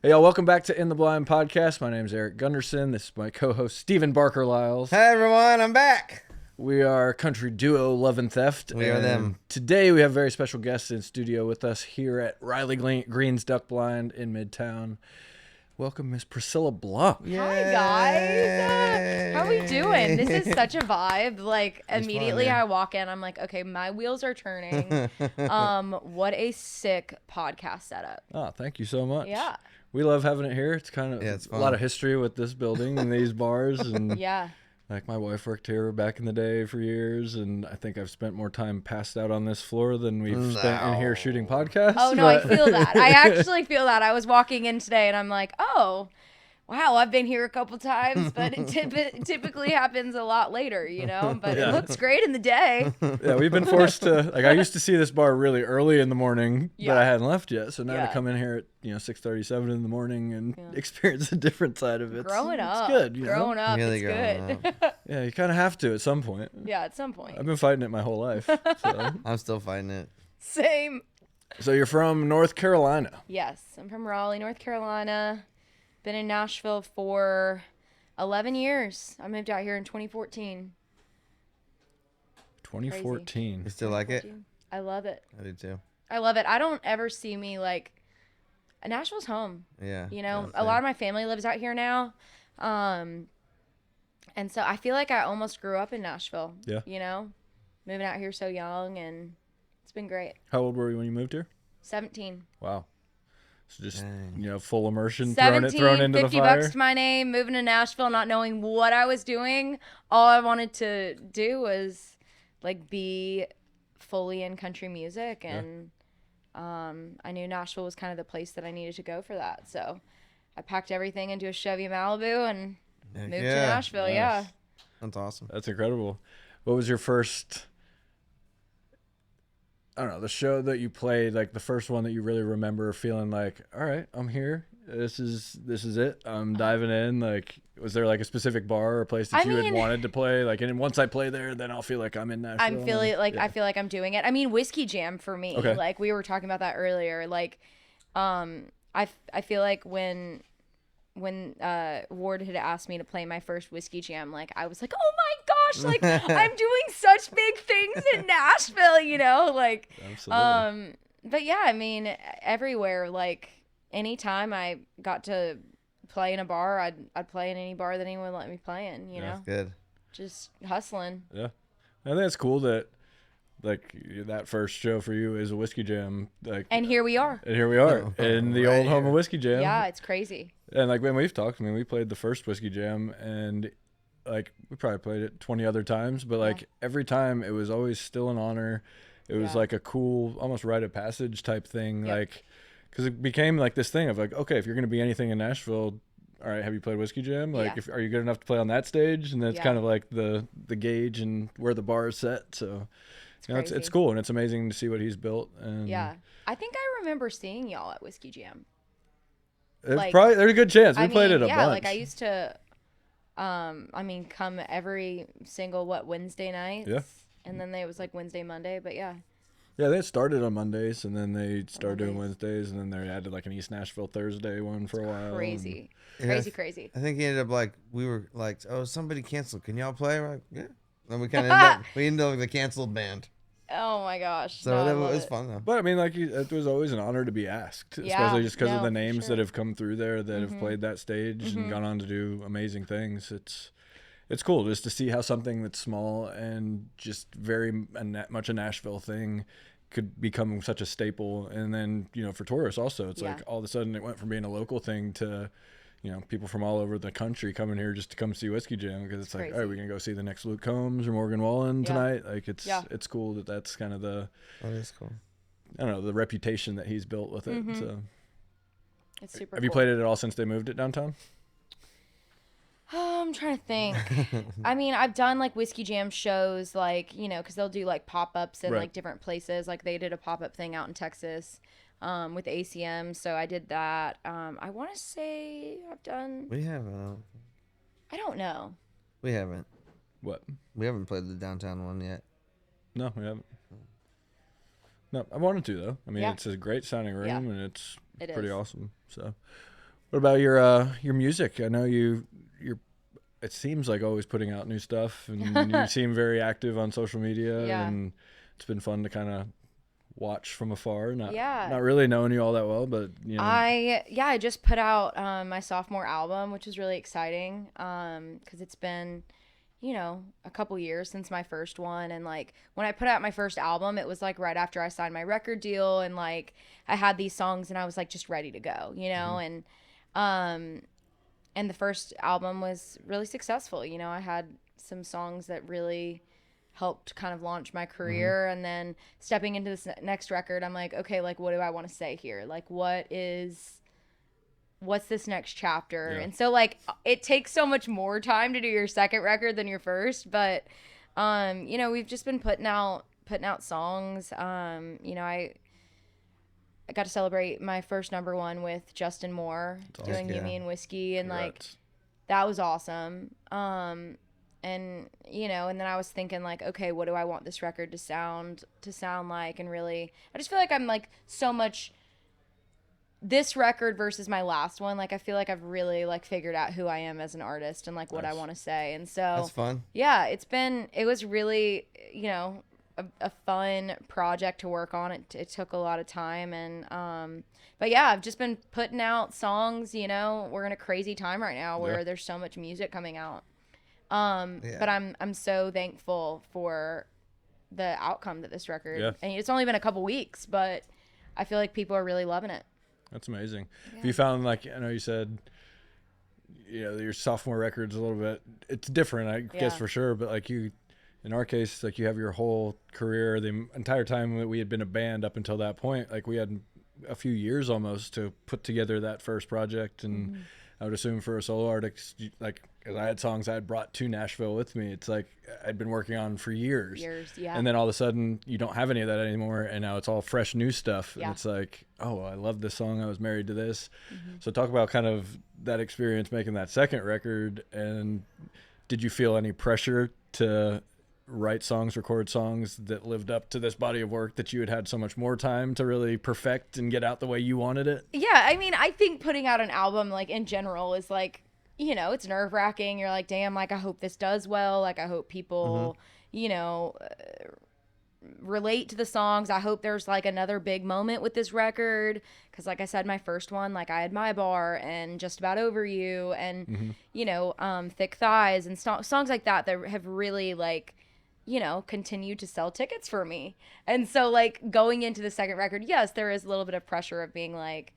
Hey, y'all, welcome back to In the Blind podcast. My name is Eric Gunderson. This is my co-host, Stephen Barker-Lyles. Hi, everyone. I'm back. We are country duo Love and Theft. We are them. Today, we have a very special guest in studio with us here at Riley Green's Duck Blind in Midtown. Welcome, Miss Priscilla Blanc. Yay. Hi, guys. How are we doing? This is such a vibe. Like, immediately fun, I walk in, I'm like, okay, my wheels are turning. What a sick podcast setup. Oh, thank you so much. Yeah. We love having it here. It's kind of it's a lot of history with this building and these bars. And Yeah. like, my wife worked here back in the day for years, and I think I've spent more time passed out on this floor than we've spent in here shooting podcasts. Oh, no, I feel that. I actually feel that. I was walking in today, and I'm like, oh, wow, I've been here a couple times, but it typically happens a lot later, you know? But Yeah. it looks great in the day. Yeah, we've been forced to, like, I used to see this bar really early in the morning, but Yeah. I hadn't left yet. So now to Yeah. come in here at, 6:37 in the morning and experience a different side of it. Growing up. It's good, you know? Growing up, Really it's growing good. Yeah, you kind of have to at some point. Yeah, at some point. I've been fighting it my whole life. So, I'm still fighting it. Same. so you're from North Carolina. Yes, I'm from Raleigh, North Carolina. Been in Nashville for 11 years. I moved out here in 2014. 2014. You still like it? 2014. I love it. I do too. I love it. I don't ever see me like Nashville's home. Yeah. You know, yeah, a lot of my family lives out here now. And so I feel like I almost grew up in Nashville. Yeah. You know, moving out here so young, and it's been great. How old were you when you moved here? 17. Wow. So just, Dang. full immersion, 17, thrown into the 50 fire. bucks to my name, moving to Nashville, not knowing what I was doing. All I wanted to do was like be fully in country music, and I knew Nashville was kind of the place that I needed to go for that. So I packed everything into a Chevy Malibu and Heck moved yeah. to Nashville. Nice. Yeah. That's awesome. That's incredible. What was your first, I don't know, the show that you played, like the first one that you really remember feeling like, all right, I'm here. This is it. I'm diving in. Like, was there like a specific bar or place that I you had mean- wanted to play? Like, and once I play there, then I'll feel like I'm in Nashville. I'm feeling like yeah. I feel like I'm doing it. I mean, Whiskey Jam for me. Okay. Like we were talking about that earlier. Like, I feel like when Ward had asked me to play my first Whiskey Jam, like I was like, oh my gosh, like I'm doing such big things in Nashville, you know, like. Absolutely. But yeah, I mean, everywhere. Like anytime I got to play in a bar, I'd play in any bar that anyone would let me play in. You know, That's good. just hustling. Yeah. I think it's cool that, like, that first show for you is a Whiskey Jam. Like, And here we are. and here we are in the Right old home here. of Whiskey Jam. Yeah, it's crazy. And like when we've talked, I mean, we played the first Whiskey Jam, and like we probably played it 20 other times, but like every time it was always still an honor. It was like a cool, almost rite of passage type thing, Yep. like because it became like this thing of like, okay, if you're gonna be anything in Nashville, all right, have you played Whiskey Jam? Like, Yeah. are you good enough to play on that stage? And that's Yeah. kind of like the gauge and where the bar is set. So it's crazy. cool, and it's amazing to see what he's built. And Yeah, I think I remember seeing y'all at Whiskey Jam. it's like- probably there's a good chance we I played mean, it a yeah, bunch. like I used to, I mean, come every single Wednesday night. Yeah. And then it was like Wednesday, Monday, but yeah. Yeah, they started on Mondays, and then they started doing Mondays. Wednesdays, and then they added like an East Nashville Thursday one for a while. Crazy. Yeah. Crazy. I think he ended up like, we were like, oh, somebody canceled. Can y'all play? We're like, yeah. Then we kind of ended up with the canceled band. Oh my gosh. So No, I that love was it. fun though. But I mean, like, it was always an honor to be asked, Yeah, especially just because of no, the for names sure. that have come through there that Mm-hmm. have played that stage and gone on to do amazing things. It's cool just to see how something that's small and just very much a Nashville thing could become such a staple. And then, for tourists also, it's Yeah. like all of a sudden it went from being a local thing to, people from all over the country coming here just to come see Whiskey Jam, because it's like, crazy. all right, we're going to go see the next Luke Combs or Morgan Wallen Yeah. tonight. Like Yeah. it's cool that that's kind of the, That is cool. I don't know, the reputation that he's built with it. So It's super have you cool. played it at all since they moved it downtown? I'm trying to think. I mean, I've done like Whiskey Jam shows, like, because they'll do like pop-ups in Right. like different places. Like they did a pop-up thing out in Texas with ACM. So I did that. I want to say I've done, We haven't. I don't know. We haven't. What? We haven't played the downtown one yet. No, we haven't. No, I wanted to though. I mean, Yeah. it's a great sounding room, Yeah. and it's It pretty is. awesome. So, What about your music? I know you're. It seems like always putting out new stuff, and you seem very active on social media, Yeah. and it's been fun to kind of watch from afar. Yeah. Not really knowing you all that well, but I just put out my sophomore album, which was really exciting because it's been, a couple years since my first one. And like when I put out my first album, it was like right after I signed my record deal, and like I had these songs and I was like just ready to go, and the first album was really successful. I had some songs that really helped kind of launch my career. And then stepping into this next record, I'm like, okay, like what do I want to say here? Like what's this next chapter? Yeah. And so like it takes so much more time to do your second record than your first, but we've just been putting out songs. I got to celebrate my first number one with Justin Moore doing Yeah. You, Me, and Whiskey, and like Congrats. that was awesome. And and then I was thinking like, okay, what do I want this record to sound like? And really, I just feel like I'm like so much this record versus my last one. Like I feel like I've really like figured out who I am as an artist and like what I Nice. want to say. And so That's fun. yeah, it was really, a fun project to work on. It took a lot of time, and but yeah, I've just been putting out songs. We're in a crazy time right now where Yeah. there's so much music coming out. Yeah. But I'm so thankful for the outcome that this record. Yeah. And it's only been a couple weeks, but I feel like people are really loving it. That's amazing. Have you found, like, I know you said, your sophomore record's a little bit, it's different, I guess, Yeah. for sure. But like in our case, like you have your whole career, the entire time that we had been a band up until that point, like we had a few years almost to put together that first project. And I would assume for a solo artist, like, 'cause I had songs I had brought to Nashville with me. It's like I'd been working on for years. Yeah. And then all of a sudden you don't have any of that anymore, and now it's all fresh new stuff. Yeah. And it's like, oh, I love this song, I was married to this. So talk about kind of that experience making that second record, and did you feel any pressure to write songs, record songs that lived up to this body of work that you had so much more time to really perfect and get out the way you wanted it? Yeah, I mean, I think putting out an album, like, in general is, like, it's nerve-wracking. You're like, damn, like, I hope this does well. Like, I hope people, relate to the songs. I hope there's, like, another big moment with this record. Because, like I said, my first one, like, I had My Bar and Just About Over You and, Thick Thighs and songs like that have really, like, continued to sell tickets for me. And so, like, going into the second record, yes, there is a little bit of pressure of being like,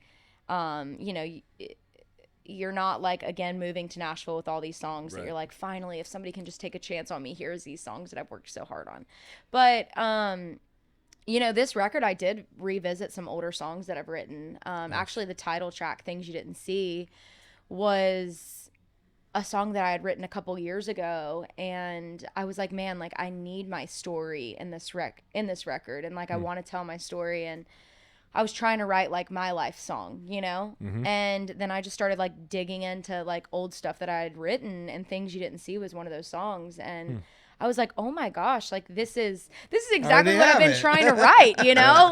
you're not like, again, moving to Nashville with all these songs that Right. you're like, finally, if somebody can just take a chance on me, here's these songs that I've worked so hard on. But, this record, I did revisit some older songs that I've written. Actually, the title track, Things You Didn't See, was a song that I had written a couple years ago, and I was like, man, like I need my story in this record, and like I want to tell my story, and I was trying to write like my life song, and then I just started like digging into like old stuff that I had written, and Things You Didn't See was one of those songs, and I was like, oh my gosh, like this is exactly Already what I've been have it. trying to write,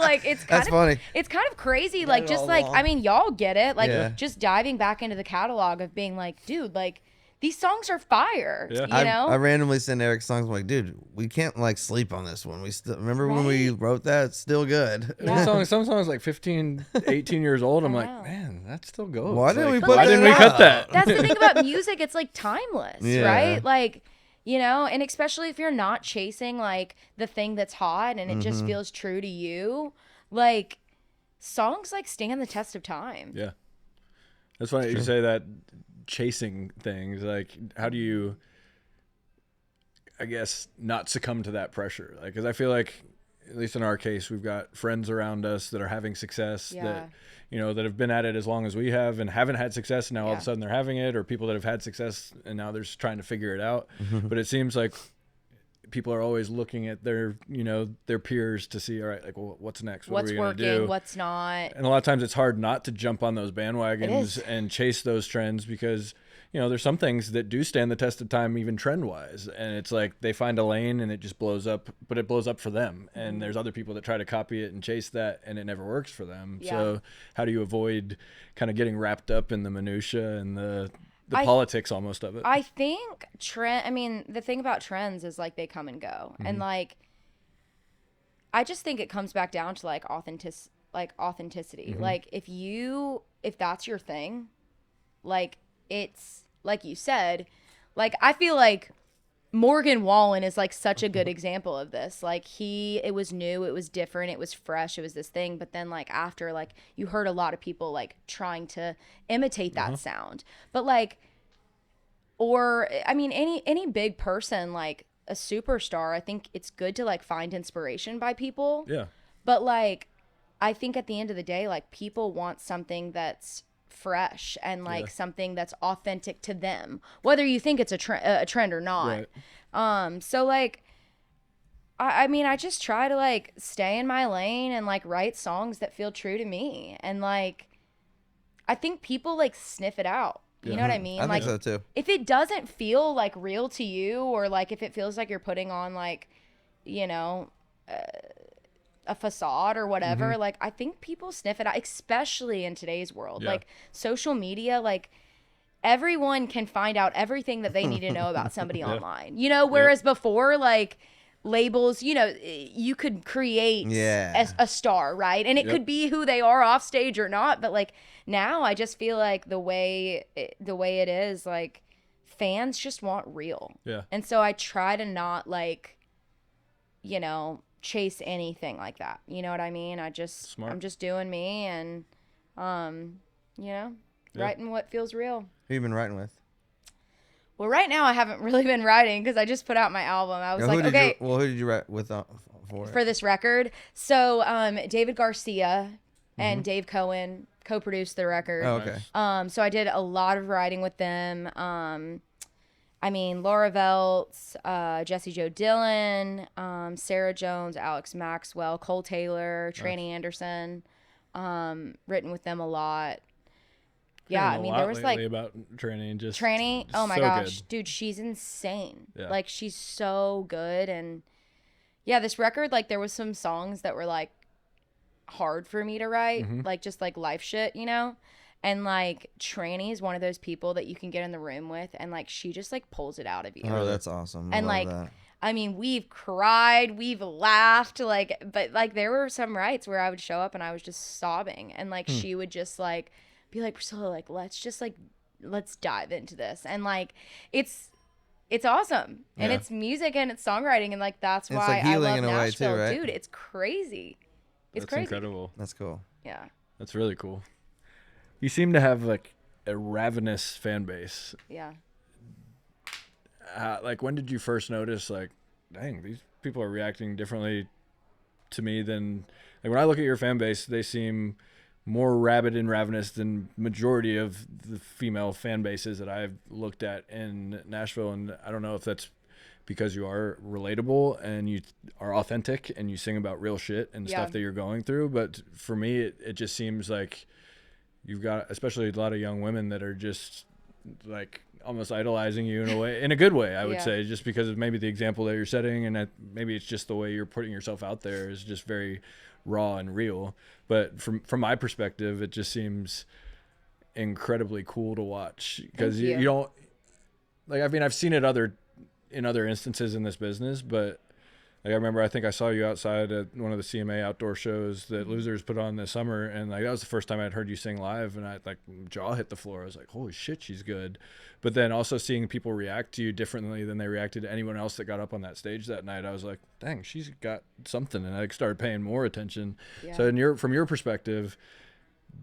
like it's kind That's of funny. it's kind of crazy, Got like it just all like along. I mean, y'all get it, like Yeah. just diving back into the catalog of being like, dude, like these songs are fire, Yeah. I randomly send Eric songs. I'm like, dude, we can't like sleep on this one. We still remember when we Right. wrote that. It's still good. Yeah. Some songs like 15, 18 years old. I'm I like, know. man, that still goes. Why didn't Like, we put why that didn't we out? cut that? That's the thing about music, it's like timeless, Yeah. right? Like, and especially if you're not chasing like the thing that's hot and it just feels true to you, like songs like stand the test of time. Yeah. That's funny you say that, chasing things. Like, how do you, I guess, not succumb to that pressure? Like, because I feel like, at least in our case, we've got friends around us that are having success, Yeah. that, that have been at it as long as we have and haven't had success, and now all of Yeah. a sudden they're having it, or people that have had success and now they're just trying to figure it out. But it seems like people are always looking at their, their peers to see, all right, like, well, what's next? What What's are we going to working, do? what's not. And a lot of times it's hard not to jump on those bandwagons is. and chase those trends, because there's some things that do stand the test of time, even trend wise. And it's like they find a lane and it just blows up, but it blows up for them. And there's other people that try to copy it and chase that, and it never works for them. Yeah. So how do you avoid kind of getting wrapped up in the minutia and the I- politics almost of it? I think the thing about trends is like they come and go. And like, I just think it comes back down to like authenticity. Like if that's your thing, like it's like you said, like I feel like Morgan Wallen is like such a good example of this. Like it was new, it was different, it was fresh, it was this thing. But then like after, like you heard a lot of people like trying to imitate that sound. But like, or I mean, any big person, like a superstar, I think it's good to like find inspiration by people. Yeah. But like, I think at the end of the day, like people want something that's fresh and like something that's authentic to them, whether you think it's a trend or not. Right. So like, I mean, I just try to like stay in my lane and like write songs that feel true to me. And like, I think people like sniff it out. You know what I mean? I like, think so too. if it doesn't feel like real to you, or like if it feels like you're putting on like, you know, a facade or whatever, like I think people sniff it out, especially in today's world. Like social media, like everyone can find out everything that they need to know about somebody online, you know, whereas before, like labels, you know, you could create a star, right? And it could be who they are off stage or not, but like now I just feel like the way it is, like fans just want real. Yeah. And so I try to not like, you know, chase anything like that. You know what I mean? I'm just doing me and you know, writing what feels real. Who you been writing with? Well, right now I haven't really been writing because I just put out my album. I was like, okay. Who did you write with for this record? So David Garcia and Dave Cohen co-produced the record. Oh, okay. So I did a lot of writing with them. I mean, Laura Veltz, Jessie Jo Dillon, Sarah Jones, Alex Maxwell, Cole Taylor, Tranny Anderson. Written with them a lot. Yeah, I mean, there was like about Tranny and just Tranny. Oh my so gosh, good. dude, she's insane. Yeah. Like she's so good, and yeah, this record, like there was some songs that were like hard for me to write, like just like life shit, you know. And like Tranny is one of those people that you can get in the room with, and like she just like pulls it out of you. Oh, that's awesome. I and love like, that. I mean, we've cried, we've laughed, like, but like there were some nights where I would show up and I was just sobbing, and like she would just like be like, Priscilla, like let's dive into this, and like it's awesome, and it's music and it's songwriting, and like that's why like healing I love in a way Nashville, too, right? dude. It's crazy. It's That's crazy. incredible. That's cool. Yeah. That's really cool. You seem to have like a ravenous fan base. Yeah. Like when did you first notice like, dang, these people are reacting differently to me than like when I look at your fan base, they seem more rabid and ravenous than majority of the female fan bases that I've looked at in Nashville. And I don't know if that's because you are relatable and you are authentic and you sing about real shit and stuff that you're going through. But for me, it just seems like you've got, especially a lot of young women that are just like almost idolizing you in a way, in a good way, I would say, just because of maybe the example that you're setting. And maybe it's just the way you're putting yourself out there is just very raw and real. But from my perspective, it just seems incredibly cool to watch because you don't like, I mean, I've seen it in other instances in this business, but like I remember, I think I saw you outside at one of the CMA outdoor shows that Losers put on this summer, and like that was the first time I'd heard you sing live, and I like jaw hit the floor. I was like, holy shit, she's good. But then also seeing people react to you differently than they reacted to anyone else that got up on that stage that night, I was like, dang, she's got something, and I started paying more attention. So from your perspective,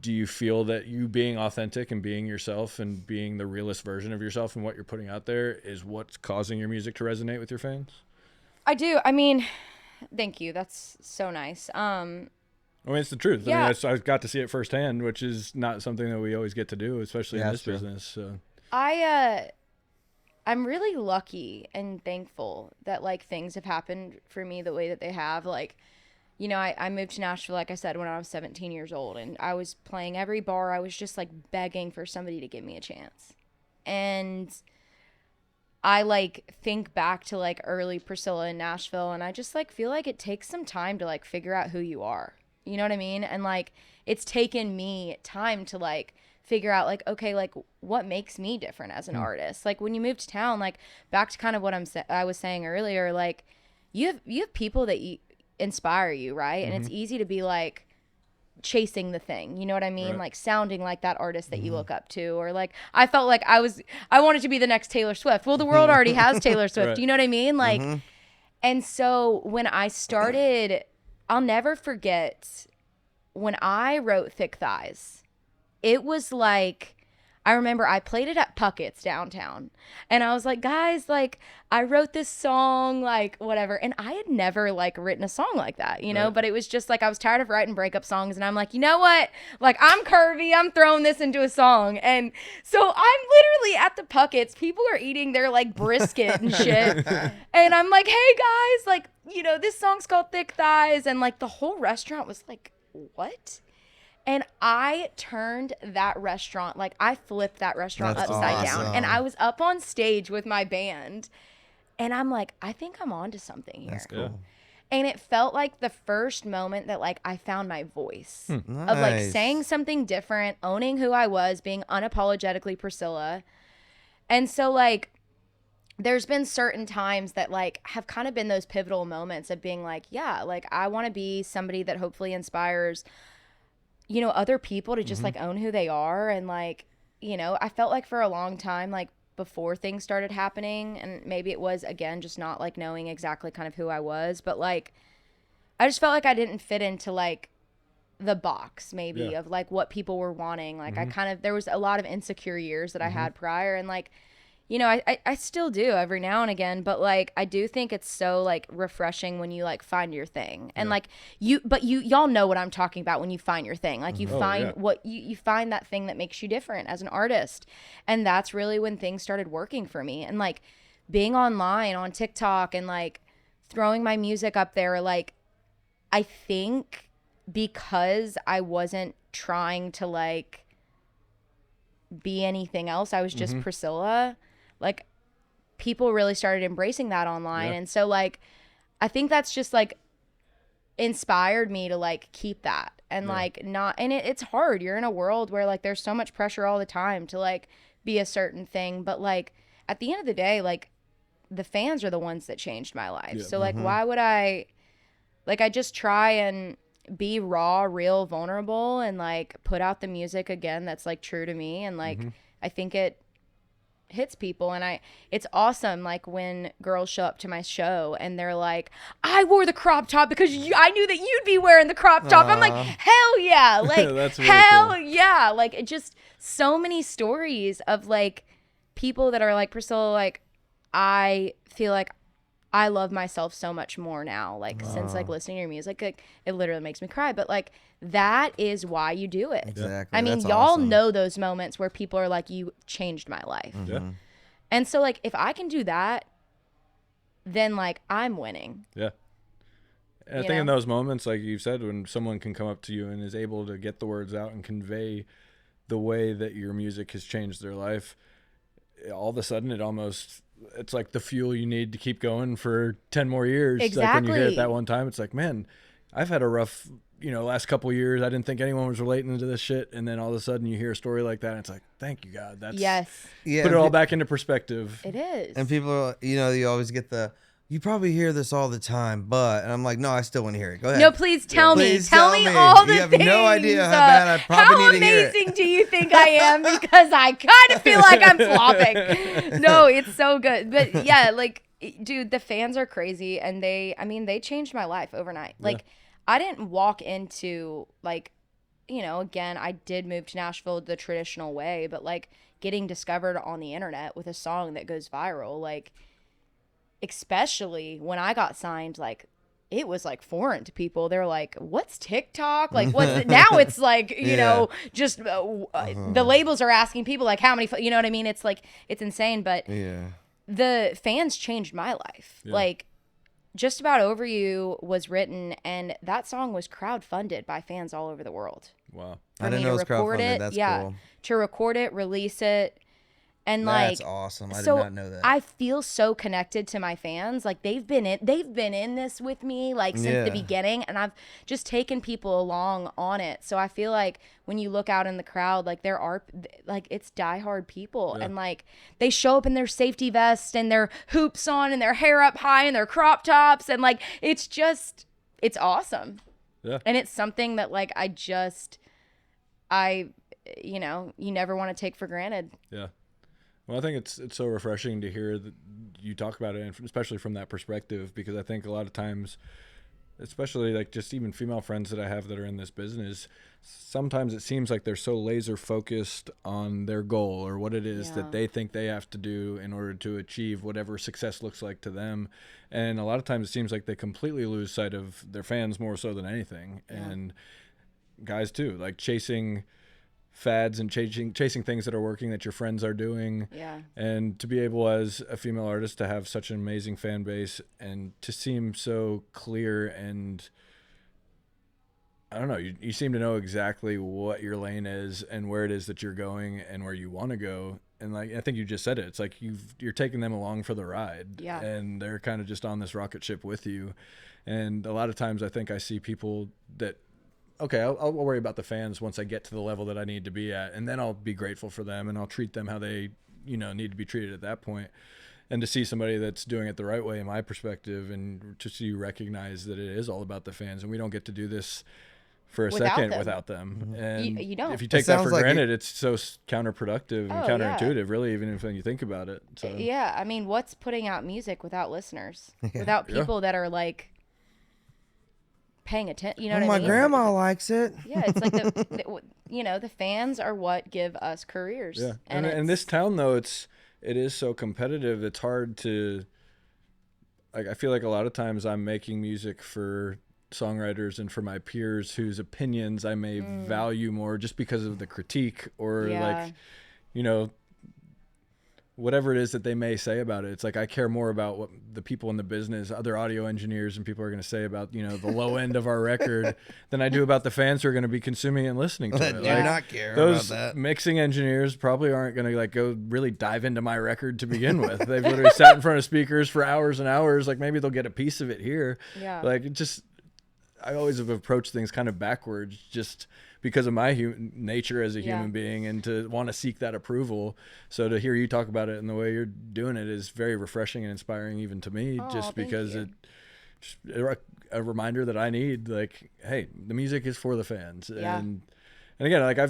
do you feel that you being authentic and being yourself and being the realest version of yourself and what you're putting out there is what's causing your music to resonate with your fans? I do. I mean, thank you. That's so nice. I mean, it's the truth. Yeah. I mean, I got to see it firsthand, which is not something that we always get to do, especially in this business. So I'm really lucky and thankful that like things have happened for me the way that they have. Like, you know, I moved to Nashville, like I said, when I was 17 years old, and I was playing every bar. I was just like begging for somebody to give me a chance. And I like think back to like early Priscilla in Nashville, and I just like feel like it takes some time to like figure out who you are. You know what I mean? And like it's taken me time to like figure out like, okay, like what makes me different as an artist. Like when you move to town, like back to kind of what I was saying earlier, like you have people that inspire you, right? And it's easy to be like chasing the thing, you know what I mean? Right. Like sounding like that artist that you look up to, or like I felt like I wanted to be the next Taylor Swift. Well, the world already has Taylor Swift. Right. You know what I mean? Like, and so when I started, I'll never forget when I wrote Thick Thighs. It was like, I remember I played it at Puckett's downtown, and I was like, guys, like I wrote this song, like whatever. And I had never like written a song like that, you know, Right. but it was just like, I was tired of writing breakup songs, and I'm like, you know what? Like I'm curvy, I'm throwing this into a song. And so I'm literally at the Puckett's, people are eating their like brisket and shit. And I'm like, hey guys, like, you know, this song's called Thick Thighs. And like the whole restaurant was like, what? And I turned that restaurant, like I flipped that restaurant That's upside down. awesome. And I was up on stage with my band, and I'm like, I think I'm onto something here. That's cool. Yeah. And it felt like the first moment that like I found my voice of like Nice. saying something different, owning who I was, being unapologetically Priscilla. And so like there's been certain times that like have kind of been those pivotal moments of being like, yeah, like I want to be somebody that hopefully inspires, you know, other people to just like own who they are. And like, you know, I felt like for a long time, like before things started happening, and maybe it was again just not like knowing exactly kind of who I was, but like I just felt like I didn't fit into like the box maybe Yeah. of like what people were wanting. Like I kind of, there was a lot of insecure years that I had prior, and like, you know, I still do every now and again, but like I do think it's so like refreshing when you like find your thing. And like y'all know what I'm talking about when you find your thing. Like you find yeah. what you find that thing that makes you different as an artist. And that's really when things started working for me. And like being online on TikTok and like throwing my music up there, like I think because I wasn't trying to like be anything else, I was just Priscilla, like people really started embracing that online. Yeah. And so like I think that's just like inspired me to like keep that and like not, and it's hard, you're in a world where like there's so much pressure all the time to like be a certain thing, but like at the end of the day, like the fans are the ones that changed my life. Yeah. So like why would I just try and be raw, real, vulnerable, and like put out the music again that's like true to me. And like I think it hits people. And it's awesome like when girls show up to my show and they're like, I wore the crop top because I knew that you'd be wearing the crop top. I'm like, hell yeah, like That's really hell cool. yeah, like it just so many stories of like people that are like, Priscilla, like I feel like I love myself so much more now, like since like listening to your music, like it literally makes me cry. But like that is why you do it. Exactly. I mean, That's y'all awesome. know those moments where people are like, you changed my life. Yeah. And so like if I can do that, then like I'm winning. Yeah. And I You think in know? those moments, like you said, when someone can come up to you and is able to get the words out and convey the way that your music has changed their life, all of a sudden it's like the fuel you need to keep going for 10 more years. Like when you hear it Exactly. that one time, it's like, man, I've had a rough, last couple of years. I didn't think anyone was relating to this shit. And then all of a sudden you hear a story like that and it's like, thank you, God. That's Yes, Yeah. put it and all pe- back into perspective. it is. And people are, you always get you probably hear this all the time, but, and I'm like, no, I still want to hear it. Go ahead. No, please tell me. Please Tell tell me me. all the You have things. no idea how bad I probably how need to hear it. amazing do you think I am? Because I kind of feel like I'm flopping. No, it's so good. But yeah, like, dude, the fans are crazy, and they changed my life overnight. Like, I didn't walk into like, again, I did move to Nashville the traditional way, but like getting discovered on the internet with a song that goes viral, like, especially when I got signed, like it was like foreign to people. They're like, what's TikTok? Like, what's it? Now it's like, just the labels are asking people like how many, you know what I mean? It's like, it's insane. But Yeah. the fans changed my life. Yeah. Like Just About Over You was written, and that song was crowdfunded by fans all over the world. Wow. I didn't know it was crowdfunded. That's cool. to record it, release it. And That's like, awesome. I did so not know that. I feel so connected to my fans. Like they've been in this with me like since the beginning, and I've just taken people along on it. So I feel like when you look out in the crowd, like there are like it's diehard people, and like they show up in their safety vests and their hoops on and their hair up high and their crop tops, and like it's awesome. Yeah. And it's something that like you know, you never want to take for granted. Yeah. Well, I think it's so refreshing to hear that you talk about it, and especially from that perspective, because I think a lot of times, especially like just even female friends that I have that are in this business, sometimes it seems like they're so laser focused on their goal or what it is that they think they have to do in order to achieve whatever success looks like to them. And a lot of times it seems like they completely lose sight of their fans more so than anything. And guys too, like chasing fads and chasing things that are working that your friends are doing. And to be able as a female artist to have such an amazing fan base and to seem so clear, and I don't know, you seem to know exactly what your lane is and where it is that you're going and where you want to go. And like I think you just said it, it's like you're taking them along for the ride, and they're kind of just on this rocket ship with you. And a lot of times I think I see people that, okay, I'll worry about the fans once I get to the level that I need to be at, and then I'll be grateful for them and I'll treat them how they, you know, need to be treated at that point. And to see somebody that's doing it the right way, in my perspective, and to see you recognize that it is all about the fans, and we don't get to do this for a second without them. And you don't. If you take that for granted, it's so counterproductive and counterintuitive, really, even if you think about it. So. Yeah, I mean, what's putting out music without listeners, without people that are like paying attention? You know what I mean? My grandma likes it. Yeah, it's like the fans are what give us careers. Yeah, and in this town though, it is so competitive. It's hard to, like, I feel like a lot of times I'm making music for songwriters and for my peers whose opinions I may value more just because of the critique or like, you know, whatever it is that they may say about it. It's like I care more about what the people in the business, other audio engineers and people are going to say about, you know, the low end of our record than I do about the fans who are going to be consuming and listening to it. Do Like, not care those about that. mixing engineers probably aren't going to like go really dive into my record to begin with. They've literally sat in front of speakers for hours and hours. Like maybe they'll get a piece of it here. Yeah. Like it just, I always have approached things kind of backwards just because of my nature as a human being, and to want to seek that approval. So to hear you talk about it and the way you're doing it is very refreshing and inspiring even to me, just because it's a reminder that I need, like, hey, the music is for the fans. And again, like I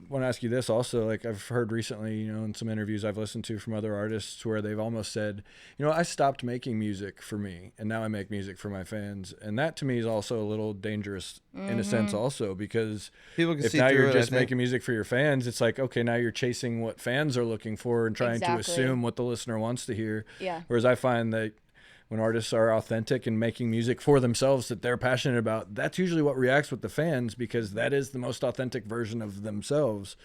want to ask you this also, like I've heard recently, you know, in some interviews I've listened to from other artists where they've almost said, you know, I stopped making music for me and now I make music for my fans. And that to me is also a little dangerous in a sense also, because people can if see now through you're it, just making music for your fans, it's like, okay, now you're chasing what fans are looking for and trying to assume what the listener wants to hear. Whereas I find that when artists are authentic and making music for themselves that they're passionate about, that's usually what reacts with the fans, because that is the most authentic version of themselves.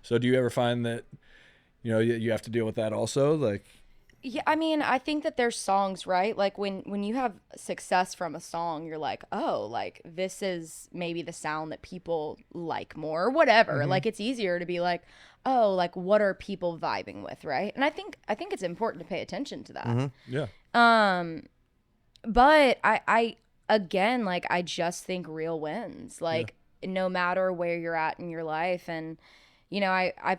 So do you ever find that, you know, you have to deal with that also? Like, yeah, I mean, I think that there's songs, right? Like when you have success from a song, you're like, oh, like this is maybe the sound that people like more or whatever. Like it's easier to be like, oh, like what are people vibing with, right? And I think it's important to pay attention to that. Yeah. But I again, like I just think real wins. Like no matter where you're at in your life, and you know, I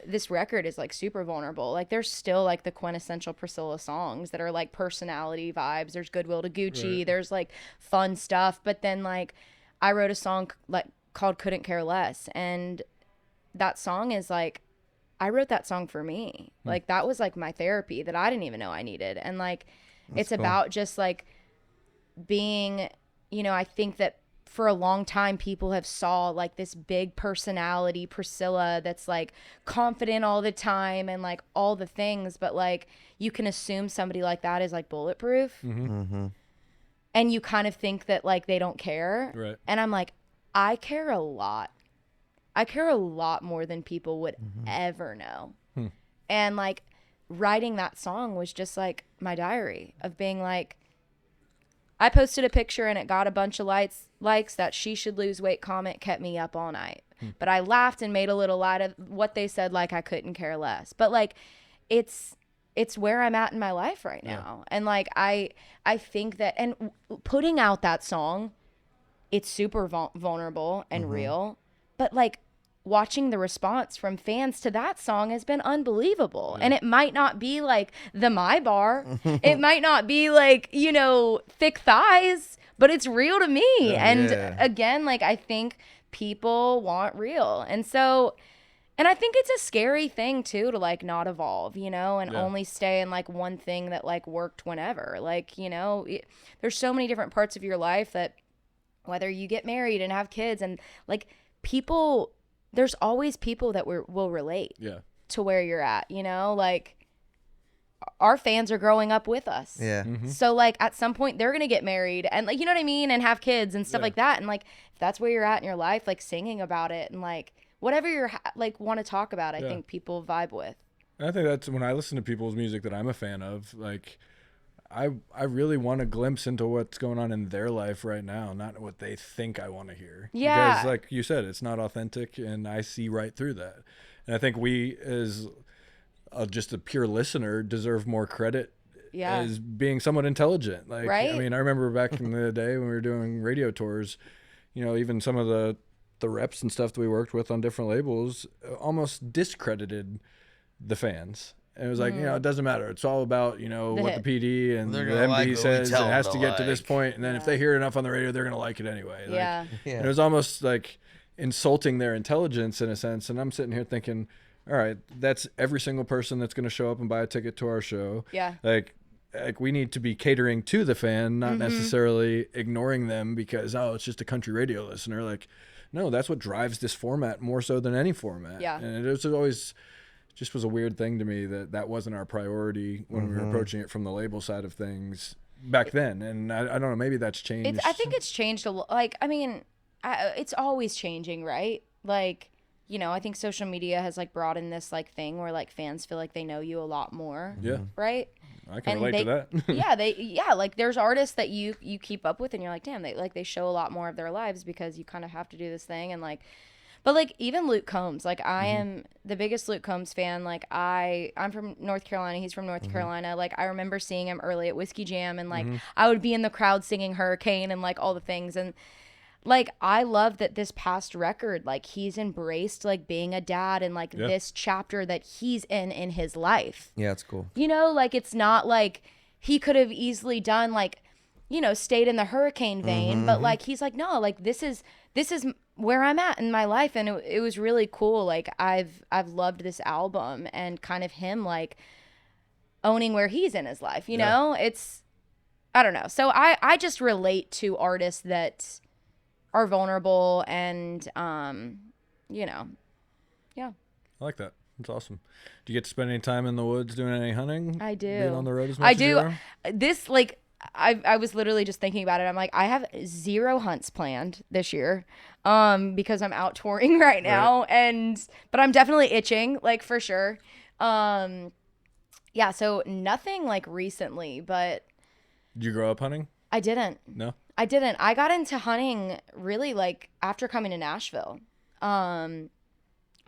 this record is like super vulnerable. Like there's still like the quintessential Priscilla songs that are like personality vibes. There's Goodwill to Gucci. There's like fun stuff. But then like I wrote a song like called Couldn't Care Less, and that song is like, I wrote that song for me. Like that was like my therapy that I didn't even know I needed. And like it's cool. About just like being, you know, I think that for a long time people have saw like this big personality Priscilla that's like confident all the time and like all the things, but like you can assume somebody like that is like bulletproof. And you kind of think that like they don't care. And I'm like, I care a lot. I care a lot more than people would ever know. And like writing that song was just like my diary of being like, I posted a picture and it got a bunch of likes. That she should lose weight comment kept me up all night. But I laughed and made a little light of what they said, like I couldn't care less. But like, it's where I'm at in my life right now. And like, I think that, and putting out that song, it's super vulnerable and real. But like, watching the response from fans to that song has been unbelievable. And it might not be like the My Bar. It might not be like, you know, thick thighs, but it's real to me. And again, like, I think people want real. And so, and I think it's a scary thing too, to like not evolve, you know, and only stay in like one thing that like worked whenever. Like, you know, there's so many different parts of your life that, whether you get married and have kids, and like, people, there's always people that will relate to where you're at, you know, like, our fans are growing up with us. Yeah. So like, at some point they're going to get married and like, you know what I mean? And have kids and stuff like that. And like, if that's where you're at in your life, like singing about it and like whatever you're like want to talk about, I think people vibe with. I think that's when I listen to people's music that I'm a fan of, like, I really want a glimpse into what's going on in their life right now, not what they think I want to hear. Yeah. Because like you said, it's not authentic, and I see right through that. And I think we, as just a pure listener, deserve more credit as being somewhat intelligent. Like, right? I mean, I remember back in the day when we were doing radio tours, you know, even some of the reps and stuff that we worked with on different labels almost discredited the fans. And it was like, you know, it doesn't matter. It's all about, you know, what the PD and the MD says. It has to get to this point. And then if they hear it enough on the radio, they're going to like it anyway. Like, and it was almost like insulting their intelligence in a sense. And I'm sitting here thinking, all right, that's every single person that's going to show up and buy a ticket to our show. Yeah. Like we need to be catering to the fan, not necessarily ignoring them because, oh, it's just a country radio listener. Like, no, that's what drives this format more so than any format. Yeah. And it was always just was a weird thing to me that wasn't our priority when we were approaching it from the label side of things back then. And I don't know, maybe that's changed. I think it's changed a lot. Like, I mean, it's always changing, right? Like, you know, I think social media has like brought in this like thing where like fans feel like they know you a lot more. Yeah. Right? I can relate to that. Like there's artists that you keep up with and you're like, damn, they show a lot more of their lives because you kind of have to do this thing. And like, but like even Luke Combs, like I am the biggest Luke Combs fan. Like I'm from North Carolina. He's from North Carolina. Like I remember seeing him early at Whiskey Jam and like I would be in the crowd singing Hurricane and like all the things. And like I love that this past record, like he's embraced like being a dad and like this chapter that he's in his life. Yeah, it's cool. You know, like it's not like he could have easily done like, you know, stayed in the Hurricane vein, but like he's like, no, like this is where I'm at in my life. And it was really cool. Like I've loved this album and kind of him like owning where he's in his life, you know? It's, I don't know. So I just relate to artists that are vulnerable and you know, I like that. It's awesome. Do you get to spend any time in the woods doing any hunting? I do. Being on the road as much as you are? This like I was literally just thinking about it. I'm like, I have 0 hunts planned this year because I'm out touring right now. But I'm definitely itching, like for sure. Yeah, so nothing like recently, but. Did you grow up hunting? I didn't. No? I didn't. I got into hunting really like after coming to Nashville. And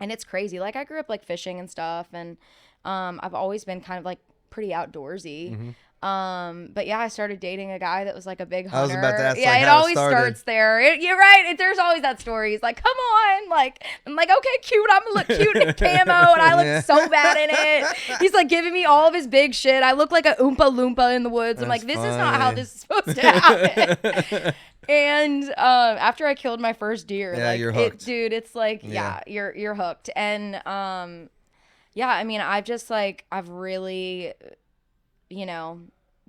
it's crazy. Like I grew up like fishing and stuff and I've always been kind of like pretty outdoorsy. But yeah, I started dating a guy that was like a big hunter. I was about to ask, yeah, like, it how always starts there. You're right. There's always that story. He's like, come on. Like, I'm like, okay, cute. I'm gonna look cute in camo, and I look so bad in it. He's like giving me all of his big shit. I look like a Oompa Loompa in the woods. I'm like, this is not how this is supposed to happen. And after I killed my first deer, like, you're hooked. Dude, it's like, you're hooked. And yeah, I mean, I've really, you know,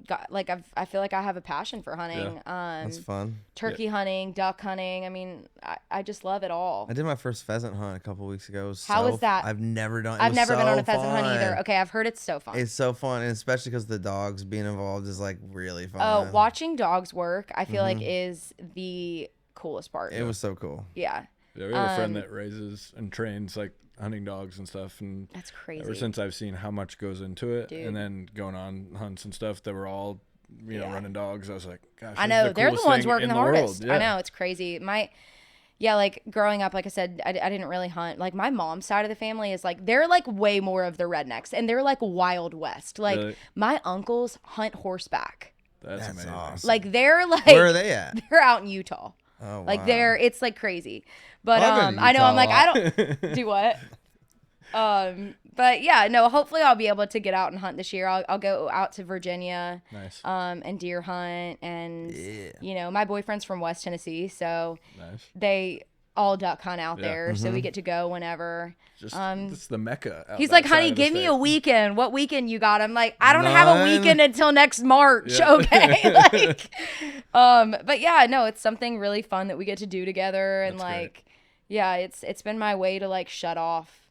got like I feel like I have a passion for hunting. That's fun. Turkey hunting, duck hunting. I mean, I just love it all. I did my first pheasant hunt a couple weeks ago. How was that? I've never done. I've never been on a pheasant hunt either. Okay, I've heard it's so fun. It's so fun, and especially because the dogs being involved is like really fun. Oh, watching dogs work, I feel like is the coolest part. It was so cool. Yeah. Yeah, we have a friend that raises and trains like hunting dogs and stuff, and that's crazy. Ever since I've seen how much goes into it, Dude. and then going on hunts and stuff that were all running dogs. I was like, gosh, I this is know they're the coolest ones thing working in the world. hardest. Yeah. I know, it's crazy. Like growing up, like I said, I didn't really hunt. Like my mom's side of the family is like, they're like way more of the rednecks, and they're like Wild West. Like Really? my uncles hunt horseback. That's amazing. awesome. Like they're like, Where are they at? they're out in Utah. Oh, Like wow. it's like crazy. But Well, I'll go to I know, I'm Utah like, a I lot. don't do what. But yeah, no, hopefully I'll be able to get out and hunt this year. I'll go out to Virginia, Nice. and deer hunt, and Yeah. my boyfriend's from West Tennessee, so Nice. they all duck hunt out Yeah. there, so we get to go whenever. Just it's the mecca. Out He's that like, side honey, of the give me a state. weekend. What weekend you got? I'm like, I don't have a None. weekend until next March. Yeah. Okay. Like, but yeah, no, it's something really fun that we get to do together. And That's great. like, yeah, it's been my way to like shut off,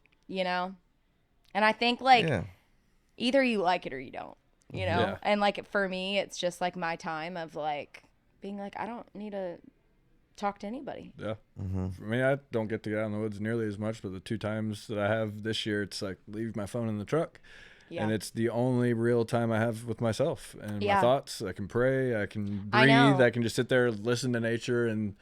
and I think like Yeah. either you like it or you don't, Yeah. and like for me, it's just like my time of like being like, I don't need to talk to anybody. Yeah. Mm-hmm. I mean, I don't get to get out in the woods nearly as much, but the 2 times that I have this year, it's like leave my phone in the truck. Yeah. And it's the only real time I have with myself and Yeah. my thoughts. I can pray. I can I breathe. know. I can just sit there, listen to nature, and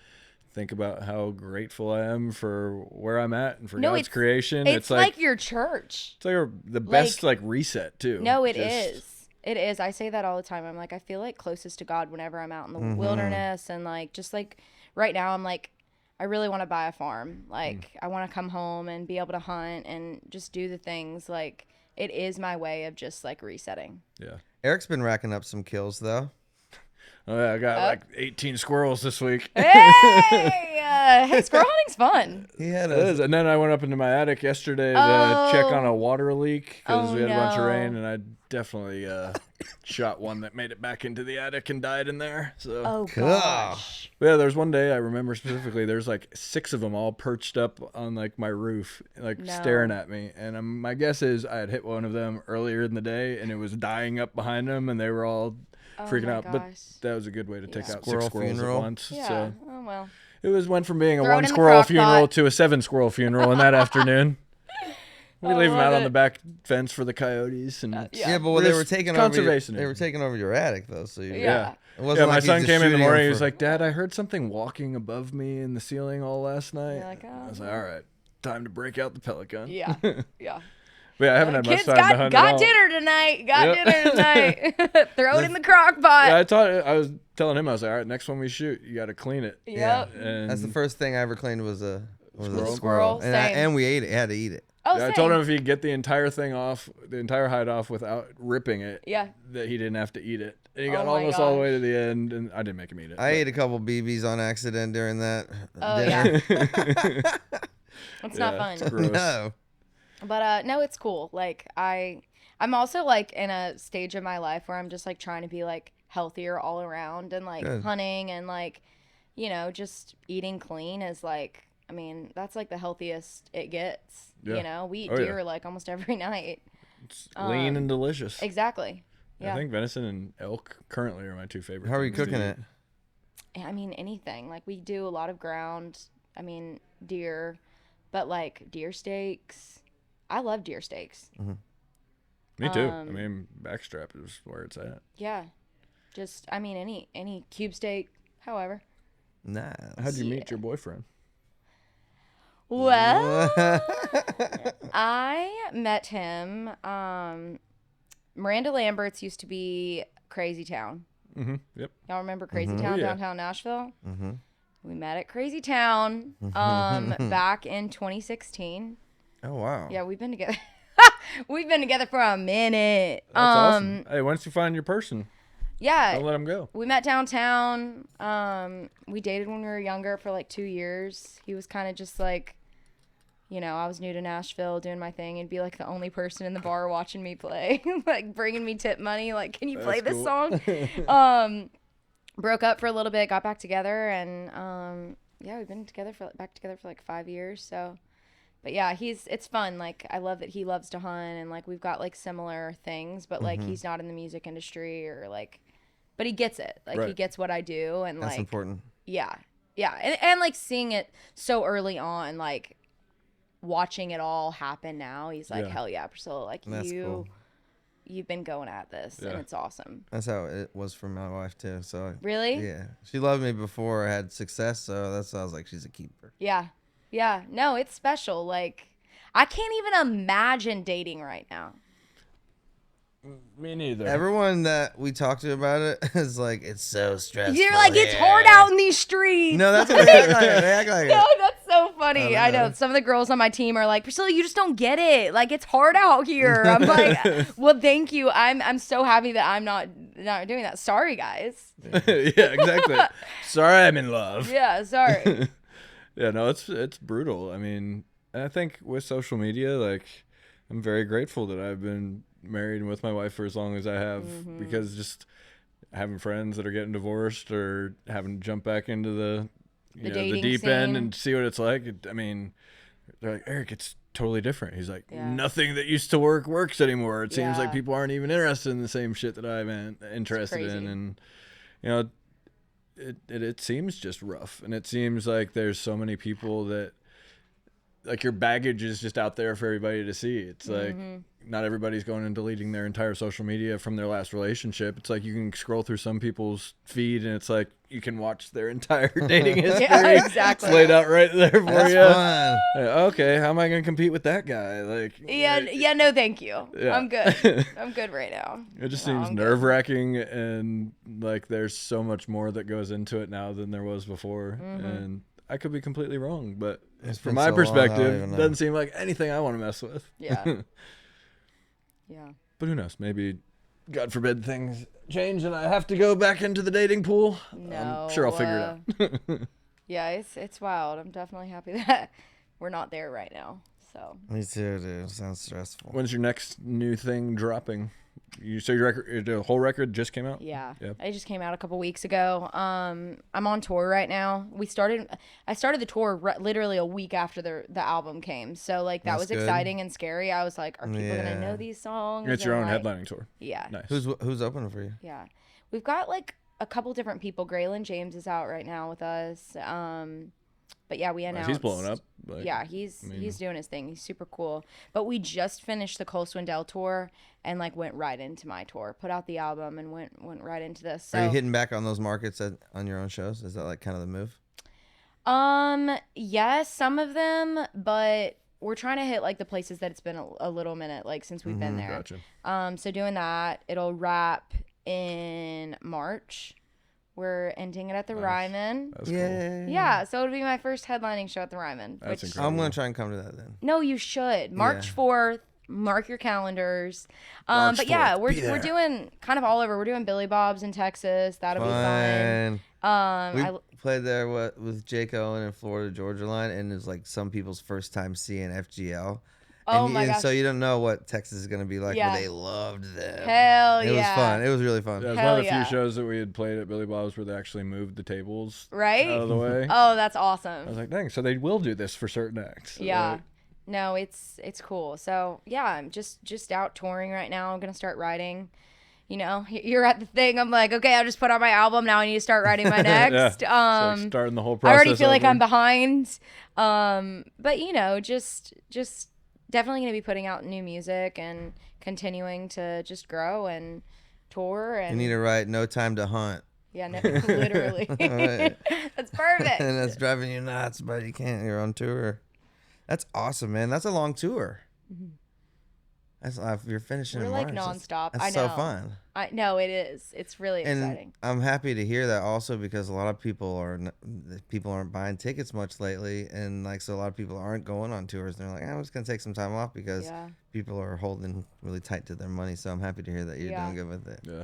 think about how grateful I am for where I'm at and for No, God's it's- creation. It's like your church. it's like the best like reset too. No, it Just- is. It is. I say that all the time. I'm like, I feel like closest to God whenever I'm out in the wilderness, and like, just like right now, I'm like, I really want to buy a farm. Like, I want to come home and be able to hunt and just do the things. Like, it is my way of just like resetting. Yeah. Eric's been racking up some kills though. Oh yeah, I got like 18 squirrels this week. Hey, squirrel hunting's fun. He had It a is. And then I went up into my attic yesterday to Oh. check on a water leak because Oh, we had a bunch of no. rain, and I definitely shot one that made it back into the attic and died in there. So Oh Cool. gosh. yeah, there's one day I remember specifically. There's like 6 of them all perched up on like my roof, like No. staring at me. And my guess is I had hit one of them earlier in the day, and it was dying up behind them, and they were all freaking my out. gosh. But that was a good way to take Yeah. out Squirrel 6 squirrels funeral. at once. Yeah. So Oh well. it went from being a Throw it 1 in the squirrel crock funeral pot. to a 7 squirrel funeral in that afternoon. We I leave them love out on it. the back fence for the coyotes, and yeah. yeah, but when they were Just taking over, conservation. they were taking over your attic though. So you, Yeah. it wasn't my like he's son just came in the shooting morning. them He was for- like, "Dad, I heard something walking above me in the ceiling all last night." You're like, oh, I was like, "All right, time to break out the pellet gun." Yeah. Yeah. But yeah, I haven't had much Kids time to got, hunt got at all. dinner tonight. Got Yep. dinner tonight. Throw it in the crock pot. Yeah, I was telling him, I was like, "All right, next one we shoot, you got to clean it." Yep. And That's the first thing I ever cleaned was a Squirrel? Squirrel, and, same. and we ate it. Had to eat it. Oh, yeah, I same. told him if he'd get the entire thing off, the entire hide off without ripping it, Yeah. that he didn't have to eat it. And he Oh got my almost all the way gosh. to the end, and I didn't make him eat it. I ate a couple BBs on accident during that Oh, dinner. It's not Yeah, fun. it's gross. No. But no, it's cool. Like I'm also like in a stage of my life where I'm just like trying to be like healthier all around, and like Good. hunting and like, just eating clean is like, I mean, that's like the healthiest it gets. Yeah. We eat Oh, yeah. deer like almost every night. It's lean and delicious. Exactly. Yeah. I think venison and elk currently are my 2 favorite. How are you things to cooking eat. it? I mean, anything. Like we do a lot of ground. I mean, deer, but like deer steaks. I love deer steaks. Me too. I Um, mean, backstrap is where it's at. Yeah. Just, I mean, any cube steak, however. Nice. How'd you meet your boyfriend? Well, I met him. Miranda Lambert's used to be Crazy Town. Mm-hmm. Yep. Y'all remember Crazy Town Yeah. downtown Nashville? Mm-hmm. We met at Crazy Town back in 2016. Oh wow. Yeah, we've been together. We've been together for a minute. That's awesome. Hey, once you find your person, Yeah. don't let him go. We met downtown. We dated when we were younger for like 2 years. He was kind of just like, I was new to Nashville doing my thing and be like the only person in the bar watching me play, like bringing me tip money. Like, can you play That's this cool. song? Broke up for a little bit, got back together, and yeah, we've been back together for like 5 years. So, but yeah, it's fun. Like, I love that he loves to hunt, and like we've got like similar things, but like he's not in the music industry or like, but he gets it. Like he Right. gets what I do, and That's like important. yeah, and like seeing it so early on, like watching it all happen now, he's like, Yeah. hell yeah, Priscilla, like That's you cool. you've been going at this, and it's awesome. That's how it was for my wife too. So Really? yeah, she loved me before I had success. So that's why I was like, she's a keeper. Yeah. Yeah. No, it's special. Like, I can't even imagine dating right now. Me neither. Everyone that we talk to about it is like, it's so stressful. You're like, it's hard out in these streets. No, that's what they act like. They act like No, it. that's so funny. I know. Some of the girls on my team are like, Priscilla, you just don't get it. Like, it's hard out here. I'm like, well, thank you. I'm so happy that I'm not doing that. Sorry, guys. Yeah, exactly. Sorry, I'm in love. Yeah, sorry. Yeah, no, it's brutal. I mean, I think with social media, like, I'm very grateful that I've been married and with my wife for as long as I have, because just having friends that are getting divorced or having to jump back into the deep end and see what it's like. I mean, they're like, Eric, it's totally different. He's like, nothing that used to work works anymore. It seems like people aren't even interested in the same shit that I'm interested in, and you know, it seems just rough, and it seems like there's so many people that, like, your baggage is just out there for everybody to see. It's like not everybody's going and deleting their entire social media from their last relationship. It's like you can scroll through some people's feed and it's like you can watch their entire dating history. Yeah, exactly. It's laid out right there for That's you. fun. Like, okay, how am I going to compete with that guy? Like, Yeah, no, thank you. Yeah. I'm good. I'm good right now. It just No, seems I'm good. nerve-wracking, and like there's so much more that goes into it now than there was before. And I could be completely wrong, but It's from been my so long, I don't perspective, even know. doesn't seem like anything I want to mess with. Yeah. Yeah. But who knows? Maybe, God forbid, things change and I have to go back into the dating pool. No. I'm sure I'll figure it out. Yeah, it's wild. I'm definitely happy that we're not there right now. So. Me too, dude. Sounds stressful. When's your next new thing dropping? You say your record, the whole record just came out? Yeah. Yep. It just came out a couple weeks ago. I'm on tour right now. I started the tour literally a week after the album came. So like that That's was good. exciting and scary. I was like, are people going to Yeah. know these songs? It's your own And, like, headlining tour. Yeah. Nice. Who's opening for you? Yeah. We've got like a couple different people. Graylin James is out right now with us. But yeah, we announced. He's blowing up. Like, Yeah, he's doing his thing. He's super cool. But we just finished the Cole Swindell tour and like went right into my tour. Put out the album and went right into this. So Are you hitting back on those markets on your own shows? Is that like kind of the move? yes, some of them, but we're trying to hit like the places that it's been a little minute like since we've been there. Gotcha. So doing that, it'll wrap in March. We're ending it at the Ryman. That's cool. Yeah, so it'll be my first headlining show at the Ryman. That's which, incredible. I'm gonna try and come to that then. No, you should. March 4th. Mark your calendars. March But yeah, 4th, we're be there. doing kind of all over. We're doing Billy Bob's in Texas. That'll be fun. We I played there with Jake Owen in Florida Georgia line, and it was like some people's first time seeing FGL. Oh and, my and gosh. so you don't know what Texas is gonna be like, Yeah. but they loved them. Hell It was yeah. fun. It was really fun. Yeah, it was Hell one of the yeah. few shows that we had played at Billy Bob's where they actually moved the tables Right? out of the way. Oh, that's I was awesome. like, dang, so they will do this for certain acts. Yeah. Like, No, it's cool. So yeah, I'm just out touring right now. I'm gonna start writing. You know, you're at the thing. I'm like, okay, I just put out my album. Now I need to start writing my next. It's like starting the whole I process. already feel like over. I'm behind. But you know, just definitely gonna be putting out new music and continuing to just grow and tour You and need to write "No Time to Hunt," yeah, no, literally. Right. That's perfect. and that's driving you nuts, but you can't. You're on tour. That's awesome, man. That's a long tour. That's you're finishing. We're in like March. nonstop. That's I so know. fun. I know it is. It's really And exciting. I'm happy to hear that also because a lot of people aren't buying tickets much lately, and like so a lot of people aren't going on tours. And they're like, I'm just gonna take some time off because Yeah. people are holding really tight to their money. So I'm happy to hear that you're Yeah. doing good with it. Yeah.